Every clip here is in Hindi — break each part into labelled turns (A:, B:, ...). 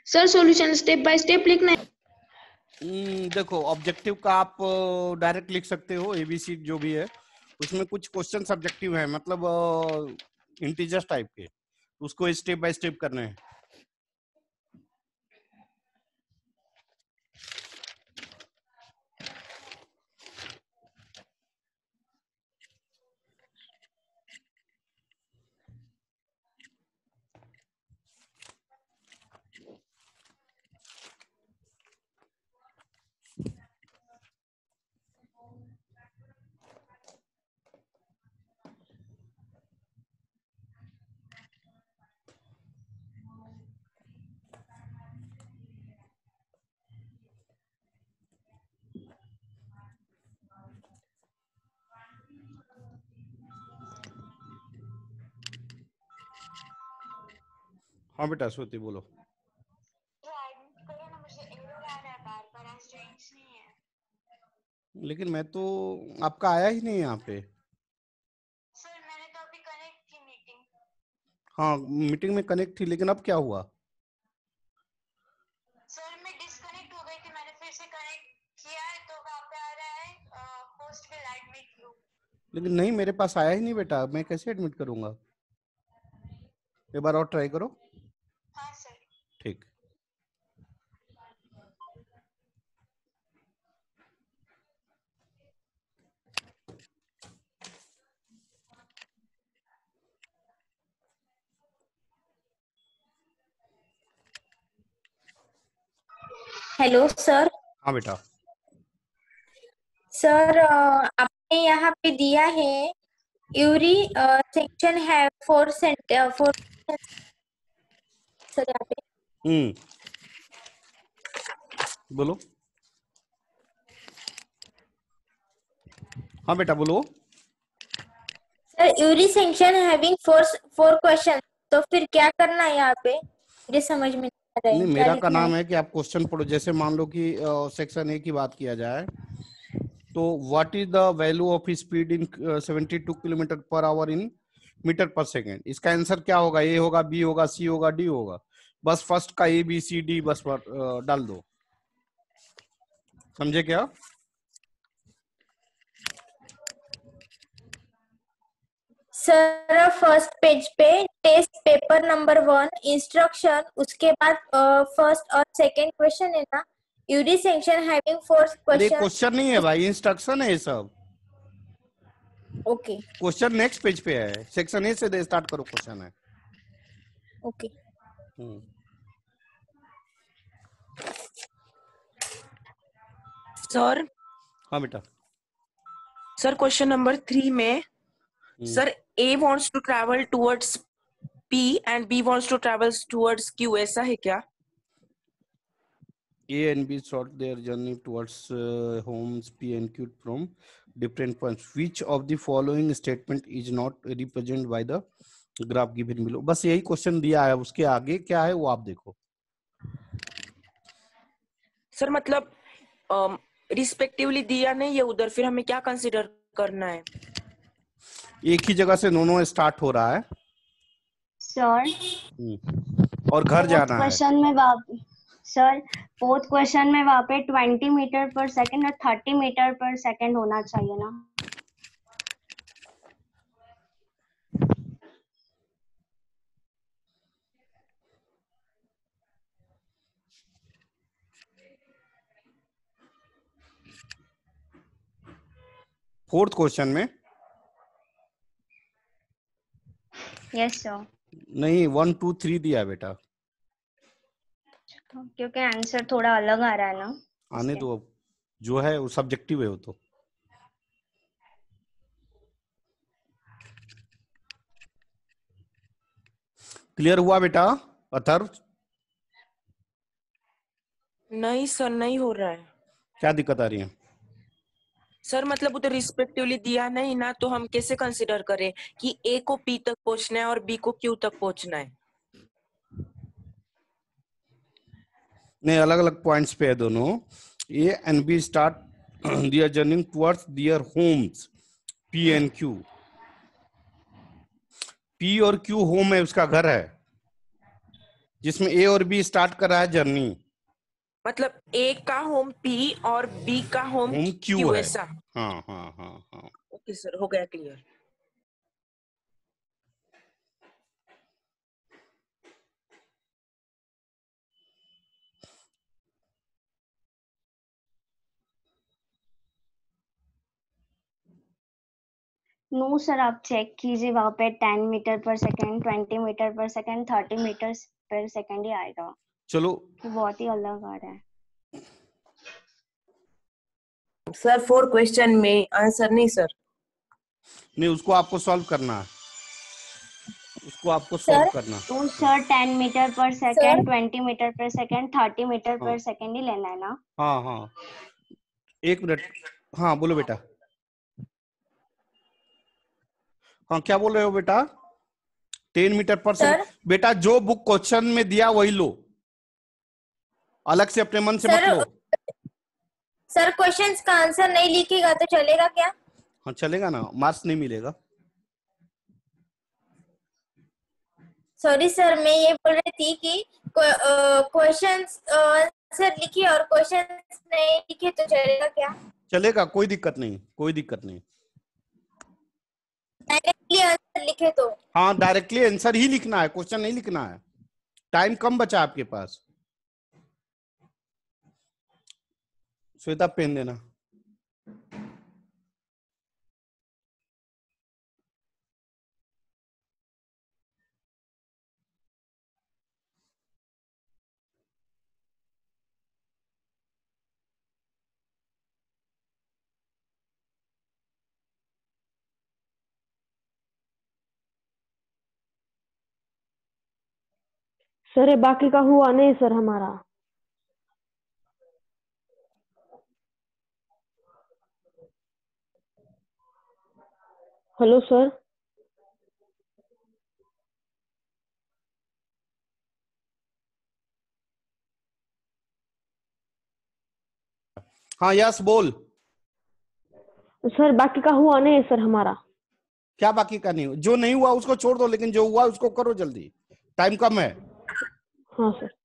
A: Sir solution step by step लिखना है।
B: देखो ऑब्जेक्टिव का आप डायरेक्ट लिख सकते हो, एबीसी जो भी है उसमें कुछ क्वेश्चन सब्जेक्टिव है, मतलब इंटीजर्स टाइप के, उसको स्टेप बाय स्टेप करने हैं। हाँ बेटा श्रुति बोलो। लेकिन मैं तो, आपका आया ही नहीं यहाँ पे।
C: सर मैंने तो अभी कनेक्ट की मीटिंग।
B: हाँ मीटिंग में कनेक्ट थी, लेकिन अब क्या हुआ?
C: सर मैं डिस्कनेक्ट हो गई थी, मैंने फिर से कनेक्ट किया है तो वहाँ पे आ रहा है होस्ट विल एडमिट यू।
B: लेकिन नहीं, मेरे पास आया ही नहीं बेटा, मैं कैसे एडमिट करूंगा? एक बार और ट्राई करो।
C: हाँ सर।
B: ठीक।
D: Hello sir.
B: हाँ बेटा।
D: सर आपने यहाँ पे दिया है यूरी सेक्शन है फोर सर यहाँ पे।
B: बोलो। हाँ बेटा बोलो।
D: Sir Yuri section having four question, तो फिर क्या करना है यहाँ पे? मुझे समझ में नहीं आ रहा है
B: नहीं,
D: क्या
B: मेरा का
D: लिखना
B: नाम
D: है।
B: है कि आप क्वेश्चन पढ़ो। जैसे मान लो कि सेक्शन ए की बात किया जाए तो what is the value of speed in 72 kilometre per hour in metre per second. इसका आंसर क्या होगा? ए होगा, बी होगा, सी होगा, डी होगा। बस फर्स्ट का ए बी सी डी बस डाल दो। समझे क्या?
D: सर फर्स्ट पेज पे टेस्ट पेपर नंबर 1 इंस्ट्रक्शन, उसके बाद फर्स्ट और सेकंड क्वेश्चन है ना, यूरी सेक्शन हैविंग फोर
B: अरे
D: क्वेश्चन।
B: क्वेश्चन नहीं है भाई, इंस्ट्रक्शन है ये सब।
D: ओके
B: क्वेश्चन नेक्स्ट पेज पे है, सेक्शन ए से स्टार्ट करो, क्वेश्चन है।
D: Okay
E: sir.
B: हाँ बेटा।
E: सर क्वेश्चन नंबर 3 में sir A wants to travel towards P and B wants to travel towards Q, ऐसा है क्या?
B: A and B start their journey towards homes P and Q from different points. Which of the following statement is not represented by the graph given below? बस यही क्वेश्चन दिया है, उसके आगे क्या है वो आप देखो।
E: सर मतलब रिस्पेक्टिवली दिया नहीं है उधर, फिर हमें क्या कंसीडर करना है?
B: एक ही जगह से दोनों स्टार्ट हो रहा है
F: सर
B: और घर जाना है।
F: सर फोर्थ क्वेश्चन में वहाँ पे 20 मीटर पर सेकंड और 30 मीटर पर सेकंड होना चाहिए ना।
B: फोर्थ क्वेश्चन में
F: यस सर।
B: नहीं, 1 2 3 दिया है बेटा।
F: क्योंकि आंसर थोड़ा अलग आ रहा है ना।
B: आने दो, जो है वो सब्जेक्टिव है वो तो। क्लियर हुआ बेटा अथर्व?
E: नहीं सर, नहीं हो रहा है।
B: क्या दिक्कत आ रही है?
E: सर मतलब उधर रिस्पेक्टिवली दिया नहीं ना, तो हम कैसे कंसीडर करें कि ए को पी तक पहुंचना है और बी को क्यू तक पहुंचना है?
B: नहीं, अलग अलग पॉइंट्स पे है दोनों। A and B start their journey towards their homes P and Q. P और क्यू होम है, उसका घर है। जिसमें ए और बी स्टार्ट कर रहा है जर्नी।
E: मतलब ए का होम पी और बी का होम
B: होम क्यू
E: क्यू
B: है।
E: ऐसा।
B: हाँ हाँ हाँ हाँ।
E: ओके सर, हो गया क्लियर।
F: नो सर, आप चेक कीजिए वहां पे 10 मीटर पर सेकंड, 20 मीटर पर सेकंड, 30 मीटर पर सेकंड ही आएगा।
B: चलो
F: बहुत ही अलग आ रहा है।
E: सर 4 क्वेश्चन में आंसर नहीं सर।
B: नहीं, उसको आपको सॉल्व करना है, उसको आपको सॉल्व
D: सर
B: करना।
F: तो सर 10 मीटर पर
D: सर
F: सेकंड, 20 मीटर पर सेकंड, 30 मीटर
B: हाँ
F: पर सेकंड ही लेना है ना?
B: हाँ हाँ, एक मिनट। हाँ बोलो बेटा। हाँ क्या बोल रहे हो बेटा? 10 मीटर पर सेकंड।
D: सर
B: बेटा जो बुक क्वेश्चन में दिया वही लो, अलग से अपने मन से मत
D: सर
B: लो।
D: सर क्वेश्चंस का आंसर नहीं लिखेगा तो चलेगा क्या?
B: हाँ चलेगा ना, मार्क्स नहीं मिलेगा।
D: सॉरी सर, मैं ये बोल रही थी कि क्वेश्चंस आंसर लिखिए और क्वेश्चंस नहीं लिखे तो चलेगा क्या?
B: चलेगा, कोई दिक्कत नहीं, कोई दिक्कत नहीं।
D: डायरेक्टली आंसर लिखे तो?
B: हाँ डायरेक्टली आंसर ही लिखना है, क्वेश्चन नहीं लिखना है। टाइम कम बचा आपके पास। श्वेता पेन देना।
G: सर ये बाकी का हुआ नहीं सर हमारा। Hello sir.
B: हाँ यस बोल।
G: सर बाकी का हुआ नहीं सर हमारा।
B: क्या बाकी का नहीं हुआ? जो नहीं हुआ उसको छोड़ दो, लेकिन जो हुआ उसको करो जल्दी, टाइम कम है।
G: हाँ सर।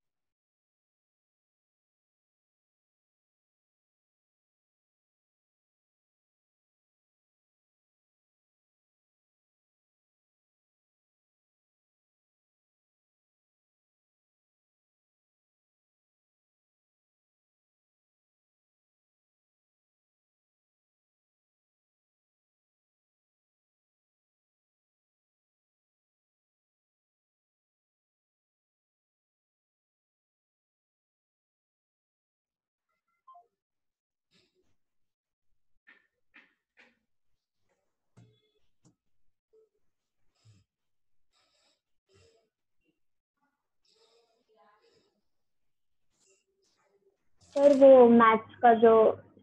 G: सर वो मैथ्स का जो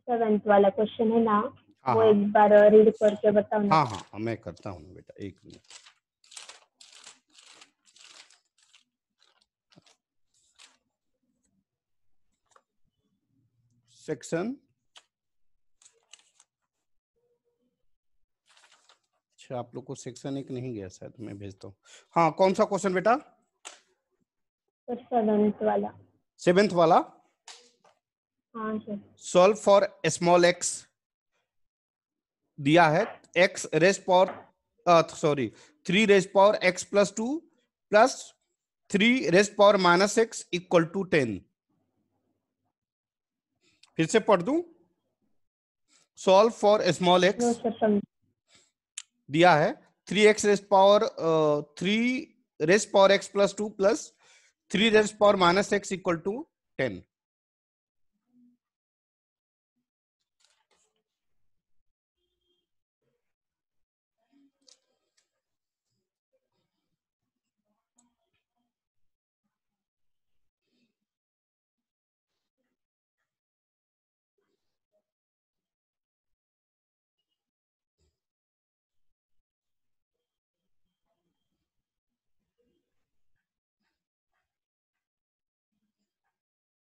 G: 7th वाला क्वेश्चन है ना,
B: हाँ
G: वो
B: हाँ
G: एक बार रीड करके बताओ ना।
B: हाँ हाँ हाँ, मैं करता हूँ बेटा, एक मिनट। सेक्शन, अच्छा आप लोग को सेक्शन एक नहीं गया शायद, मैं भेजता हूँ। हाँ कौन सा क्वेश्चन बेटा?
G: सर 7th वाला।
B: 7th वाला।
G: हाँ सर।
B: सॉल्व फॉर स्मॉल एक्स दिया है, x raise power sorry 3 raise power x plus 2 plus 3 raise power minus x equal to 10। फिर से पढ़ दूं। Solve for small
G: no
B: x
G: sir समझ।
B: दिया है 3x raise power 3 raise power x plus 2 plus 3 raise power minus x equal to 10।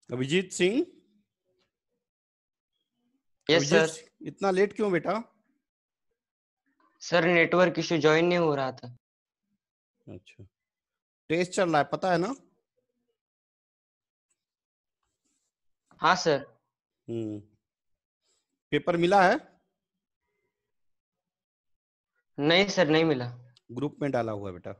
B: Abhijit Singh,
H: yes
B: Abhijit
H: sir.
B: इतना लेट क्यों बेटा?
H: सर नेटवर्क इश्यू ज्वाइन नहीं हो रहा था।
B: अच्छा, टेस्ट चल रहा है पता है ना?
H: हाँ सर।
B: पेपर मिला है?
H: नहीं सर, नहीं मिला।
B: ग्रुप में डाला हुआ है बेटा।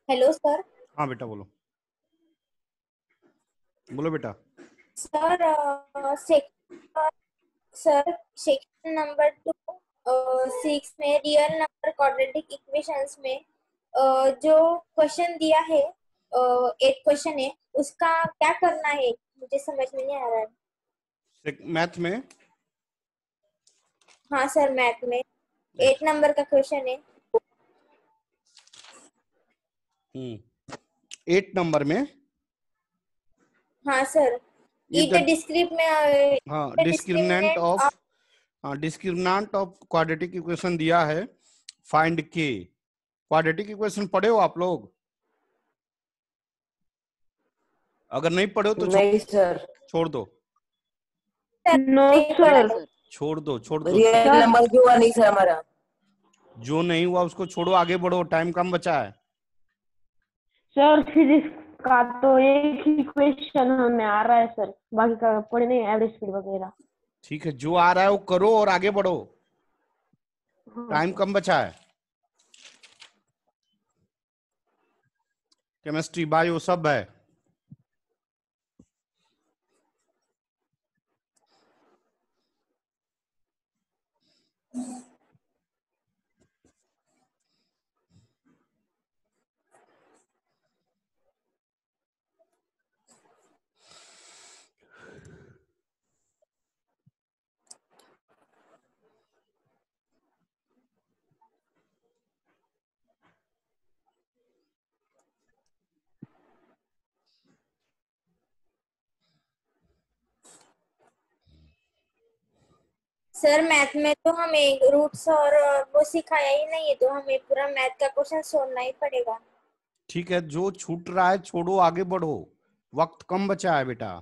D: Hello sir.
B: हाँ बेटा बोलो, बोलो बेटा।
D: सर सर सेक्शन नंबर 2 6 में रियल नंबर क्वाड्रेटिक इक्वेशंस में जो क्वेश्चन दिया है, एक क्वेश्चन है, उसका क्या करना है मुझे समझ में नहीं आ रहा है।
B: मैथ में?
D: हाँ सर, मैथ में 8 नंबर का क्वेश्चन है।
B: 8 नंबर में?
D: हाँ sir,
B: If
D: if
B: the
D: the डिस्क्रिप में
B: हाँ
D: discriminant of
B: discriminant of quadratic equation दिया है, फाइंड के। क्वाड्रेटिक इक्वेशन पढ़े हो आप लोग? अगर नहीं पढ़े हो तो
E: नहीं सर।
B: छोड़ दो,
G: नो सर।
B: छोड़ दो, छोड़ दो।
E: रियल नंबर क्यों हुआ नहीं सर हमारा?
B: जो नहीं हुआ उसको छोड़ो, आगे बढ़ो, टाइम कम बचा है।
G: सर फिजिक्स का तो एक ही क्वेश्चन हमें आ रहा है सर, बाकी का पढ़े नहीं, एवरेज स्पीड वगैरह।
B: ठीक है, जो आ रहा है वो करो और आगे बढ़ो,
G: हाँ
B: टाइम
G: सर।
B: कम बचा है। केमिस्ट्री, बायो सब है।
D: सर मैथ में तो हमें रूट्स और वो सिखाया ही नहीं है, तो हमें पूरा मैथ का क्वेश्चन सोचना ही पड़ेगा।
B: ठीक है, जो छूट रहा है छोड़ो, आगे बढ़ो, वक्त कम बचा है बेटा।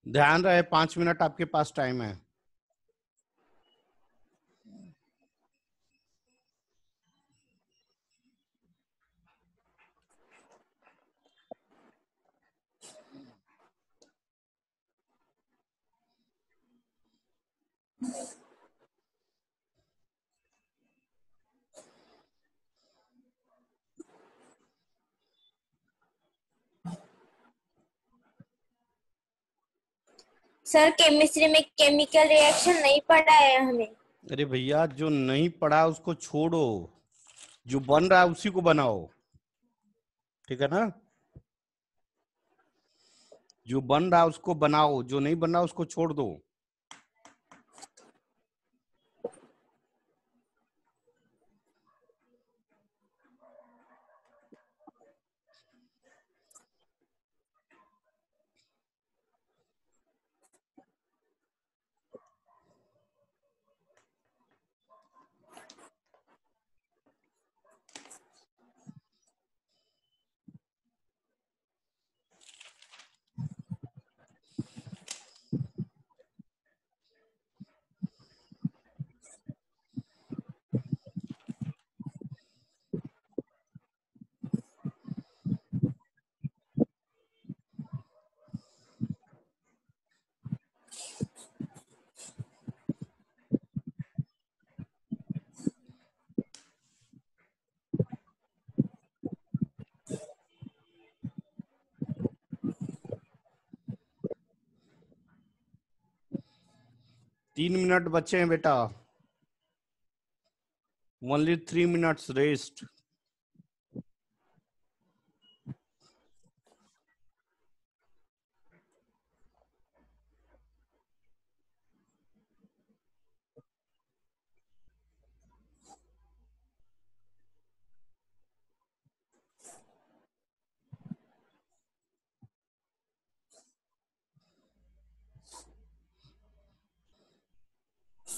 B: ध्यान रहे, 5 मिनट आपके पास टाइम है।
D: सर केमिस्ट्री में केमिकल रिएक्शन नहीं पढ़ा है हमें।
B: अरे भैया, जो नहीं पढ़ा उसको छोड़ो, जो बन रहा है उसी को बनाओ, ठीक है ना? जो बन रहा है उसको बनाओ, जो नहीं बन रहा उसको छोड़ दो। तीन मिनट बचे हैं बेटा, ओनली 3 मिनट्स रेस्ट।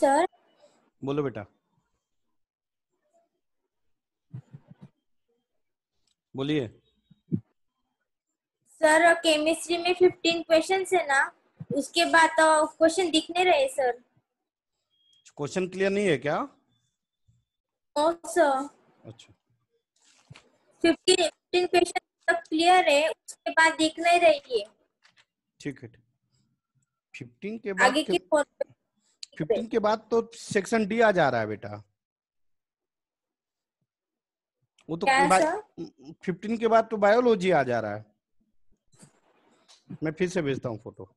D: सर
B: बोलो बेटा, बोलिए।
D: सर केमिस्ट्री में 15 क्वेश्चंस है ना, उसके बाद तो क्वेश्चन दिख नहीं रहे सर।
B: क्वेश्चन क्लियर नहीं है क्या?
D: नो सर,
B: अच्छा,
D: 15 क्वेश्चन तक क्लियर है, उसके बाद दिख नहीं रही है।
B: ठीक है। 15 के बाद
D: आगे की
B: 15 के बाद तो सेक्शन डी आ जा रहा है बेटा। वो तो
D: क्या सर?
B: 15 के बाद तो बायोलॉजी आ जा रहा है। मैं फिर से भेजता हूँ फोटो।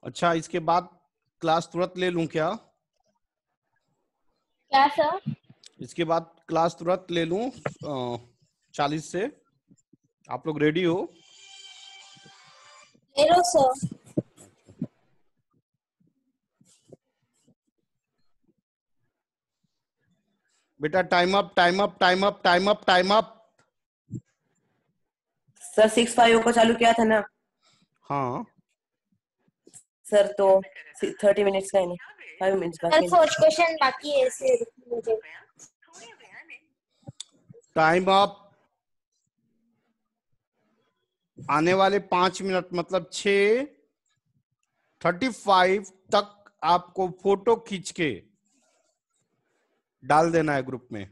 B: अच्छा, इसके बाद क्लास तुरंत ले लूं क्या?
D: क्या सर?
B: इसके बाद क्लास तुरंत ले लूं 40 से? आप लोग रेडी हो?
D: ले लो सर।
B: बेटा time up, time up, time up, time up, time up.
E: Sir 6:05 को चालू किया था ना
B: हाँ,
E: सर, तो 30 मिनट्स का है ना, 5 मिनट्स
D: सर
E: बाकी है।
D: 4 क्वेश्चन बाकी है सर मुझे।
B: Time up. आने वाले 5 मिनट मतलब 6:35 तक आपको फोटो खींच के डाल देना है ग्रुप में।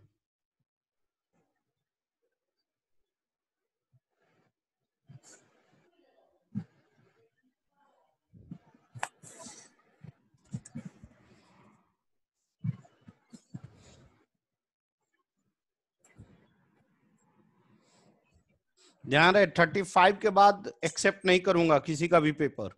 B: ध्यान रहे 35 के बाद एक्सेप्ट नहीं करूंगा किसी का भी पेपर।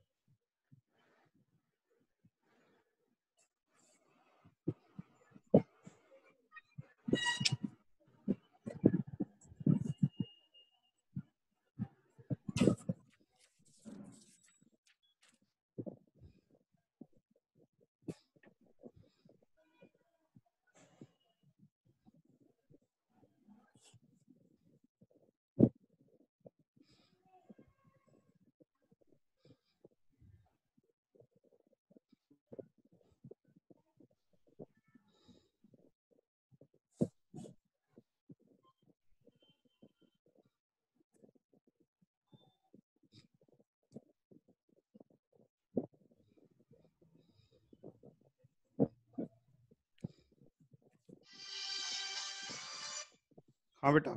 B: हाँ बेटा,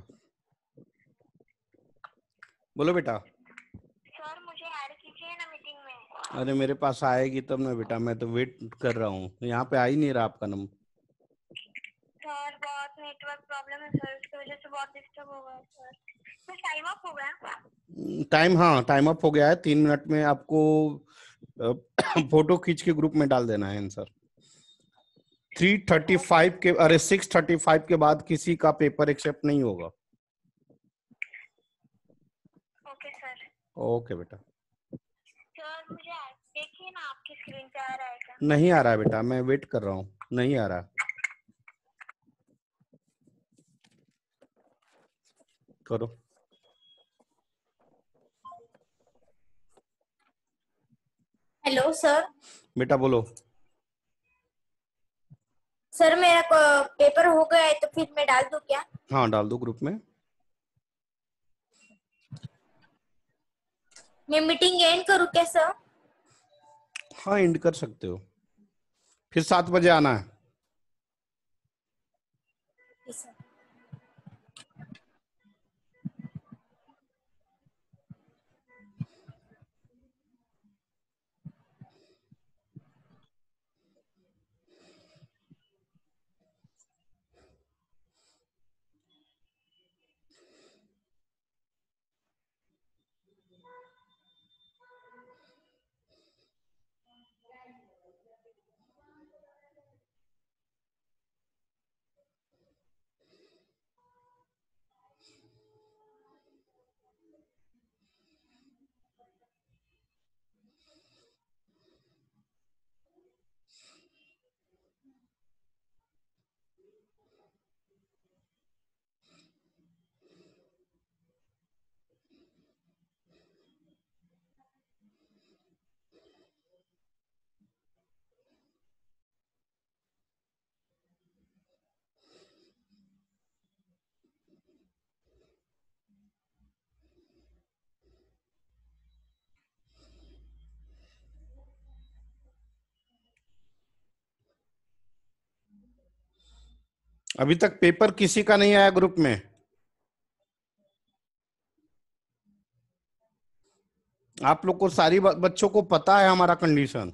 B: बोलो बेटा।
C: सर मुझे ऐड कीजिए ना मीटिंग में।
B: अरे मेरे पास आएगी तब ना बेटा, मैं तो वेट कर रहा हूँ, यहाँ पे आ ही नहीं रहा आपका नंबर।
C: सर बहुत नेटवर्क प्रॉब्लम है सर, इसकी वजह से बहुत डिस्टर्ब हो गया सर। तो टाइम अप हो गया?
B: टाइम, हाँ टाइम अप हो गया है। 3 मिनट में आपको फोटो खींच के ग्रुप में डाल देना है आंसर। 3:35 के, अरे 6:35 के बाद किसी का पेपर एक्सेप्ट नहीं होगा।
C: Okay sir.
B: ओके बेटा।
C: सर मुझे देखिए ना, आपकी स्क्रीन पे आ रहा है क्या?
B: नहीं आ रहा है बेटा, मैं वेट कर रहा हूँ, नहीं आ रहा। करो
D: हेलो सर।
B: बेटा, बोलो।
D: सर मेरा पेपर हो गया है तो फिर मैं डाल दूं क्या?
B: हाँ डाल दो ग्रुप में।
D: मैं मीटिंग एंड करूं क्या सर?
B: हाँ एंड कर सकते हो, फिर 7 बजे आना है।
D: Yes, sir.
B: अभी तक पेपर किसी का नहीं आया ग्रुप में? आप लोग को सारी बच्चों को पता है हमारा कंडीशन।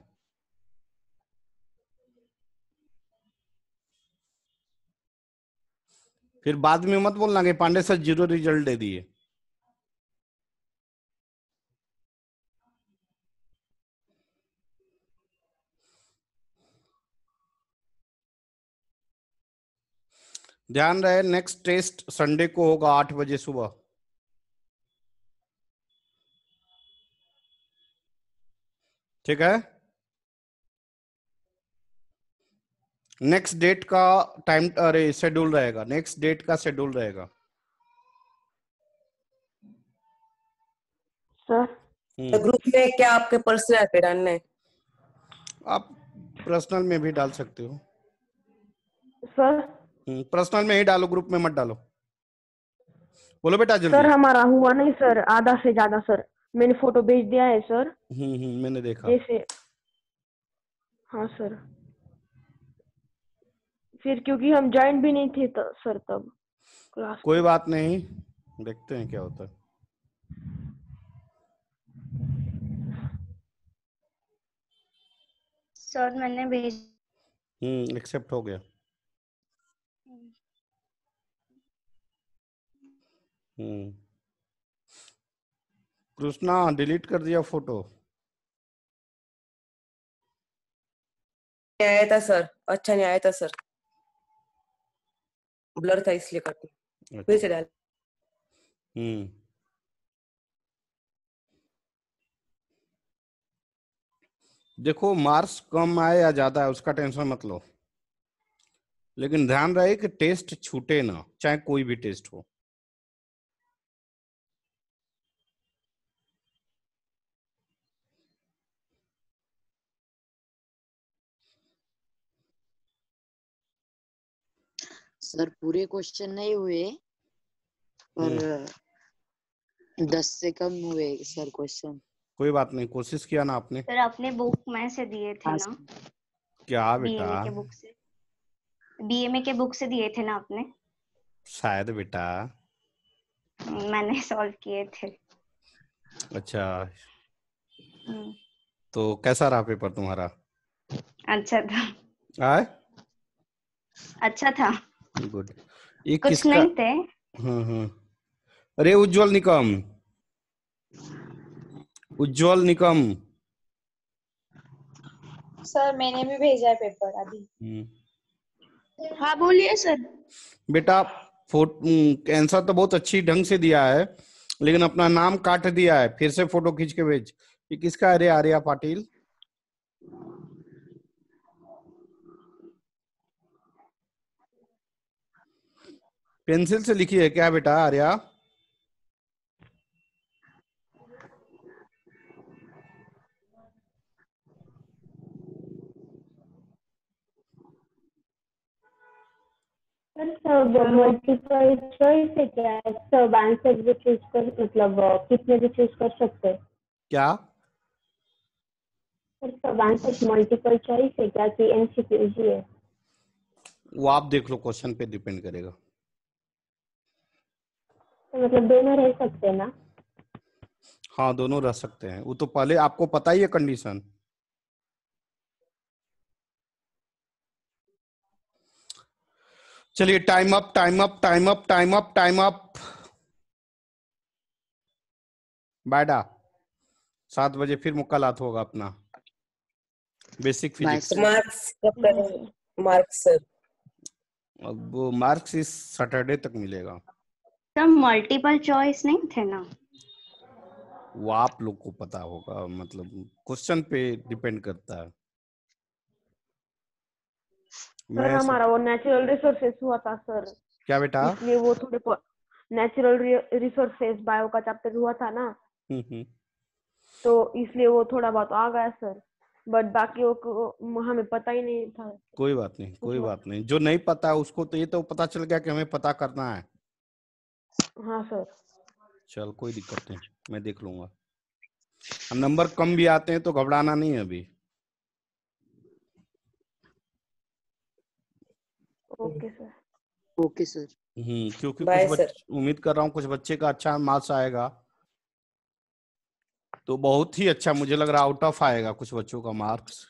B: फिर बाद में मत बोलना कि पांडे सर 0 रिजल्ट दे दिए। ध्यान रहे, नेक्स्ट टेस्ट संडे को होगा 8 बजे सुबह। ठीक है? नेक्स्ट डेट का टाइम, अरे शेड्यूल रहेगा, नेक्स्ट डेट का शेड्यूल रहेगा।
G: सर
E: तो ग्रुप में क्या आपके पर्सनल पे डालना है?
B: आप पर्सनल में भी डाल सकते हो।
G: सर
B: पर्सनल में ही डालो, ग्रुप में मत डालो। बोलो बेटा जल्दी।
G: सर हमारा हुआ नहीं सर, आधा से ज्यादा सर। मैंने फोटो भेज दिया है सर।
B: मैंने देखा।
G: जैसे हाँ सर, फिर क्योंकि हम ज्वाइन भी नहीं थे सर तब क्लास।
B: कोई बात नहीं, देखते हैं क्या होता है।
F: सर मैंने भेज।
B: एक्सेप्ट हो गया। कृष्णा डिलीट कर दिया फोटो।
E: आया था सर, अच्छा नहीं आया था सर, ब्लर था इसलिए कट। फिर से डाल।
B: देखो मार्क्स कम आए या ज्यादा है उसका टेंशन मत लो, लेकिन ध्यान रहे कि टेस्ट छूटे ना, चाहे कोई भी टेस्ट हो।
I: सर पूरे क्वेश्चन नहीं हुए पर 10 से कम हुए सर क्वेश्चन।
B: कोई बात नहीं, कोशिश किया ना आपने।
F: सर आपने बुक में से दिए थे ना?
B: क्या बेटा?
F: बीएमए के बुक से, बीएमए के बुक से दिए थे ना आपने?
B: शायद बेटा।
F: मैंने सॉल्व किए थे।
B: अच्छा, तो कैसा रहा पेपर तुम्हारा?
F: अच्छा था।
B: आए?
F: अच्छा था।
B: गुड। ये
F: कुछ
B: किसका?
F: नहीं थे।
B: अरे उज्जवल निकम, उज्जवल निकम।
J: सर मैंने भी भेजा है पेपर अभी।
A: हाँ बोलिए सर।
B: बेटा आंसर तो बहुत अच्छी ढंग से दिया है, लेकिन अपना नाम काट दिया है। फिर से फोटो खींच के भेज। ये किसका? अरे आर्या पाटिल। पेंसिल से लिखी है क्या बेटा आर्या?
G: सर मल्टीपल चॉइस है क्या? सब आंसर भी चूज कर, मतलब कितने भी चूज कर सकते हैं
B: क्या?
G: सर सब आंसर मल्टीपल चॉइस है क्या कि एमसीक्यू ही है?
B: वो आप देख लो, क्वेश्चन पे डिपेंड करेगा।
G: तो मतलब दोनों रह सकते हैं ना?
B: हाँ दोनों रह सकते हैं, वो तो पहले आपको पता ही है कंडीशन। चलिए time up, time up, time up, time up, time up. बैडा 7 बजे फिर मुलाकात होगा अपना बेसिक फिजिक्स।
E: मार्क्स कब करेंगे? मार्क्स सर
B: अब वो मार्क्स इस सैटरडे तक मिलेगा।
F: सर मल्टीपल चॉइस नहीं थे ना?
B: वो आप लोग को पता होगा, मतलब क्वेश्चन पे डिपेंड करता है।
G: सर हमारा वो नेचुरल रिसोर्सेस हुआ था सर।
B: क्या बेटा?
G: इसलिए वो थोड़े नेचुरल रिसोर्सेस बायो का चैप्टर हुआ था ना, तो इसलिए वो थोड़ा बहुत आ गया सर, बट बाकी वो हमें पता ही नहीं था।
B: कोई बात नहीं, कोई बात नहीं। जो नहीं पता है उसको तो ये तो पता चल गया कि हमें पता करना है।
G: हाँ सर।
B: चल कोई दिक्कत नहीं, मैं देख लूंगा। नंबर कम भी आते हैं तो घबराना नहीं है अभी।
G: Okay sir.
I: Okay sir.
B: क्योंकि
E: बाय
B: कुछ
E: सर।
B: उम्मीद कर रहा हूँ कुछ बच्चे का अच्छा मार्क्स आएगा, तो बहुत ही अच्छा मुझे लग रहा है आउट ऑफ आएगा कुछ बच्चों का मार्क्स।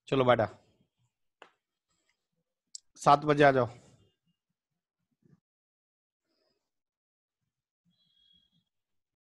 B: चलो बेटा 7 बजे आ जाओ।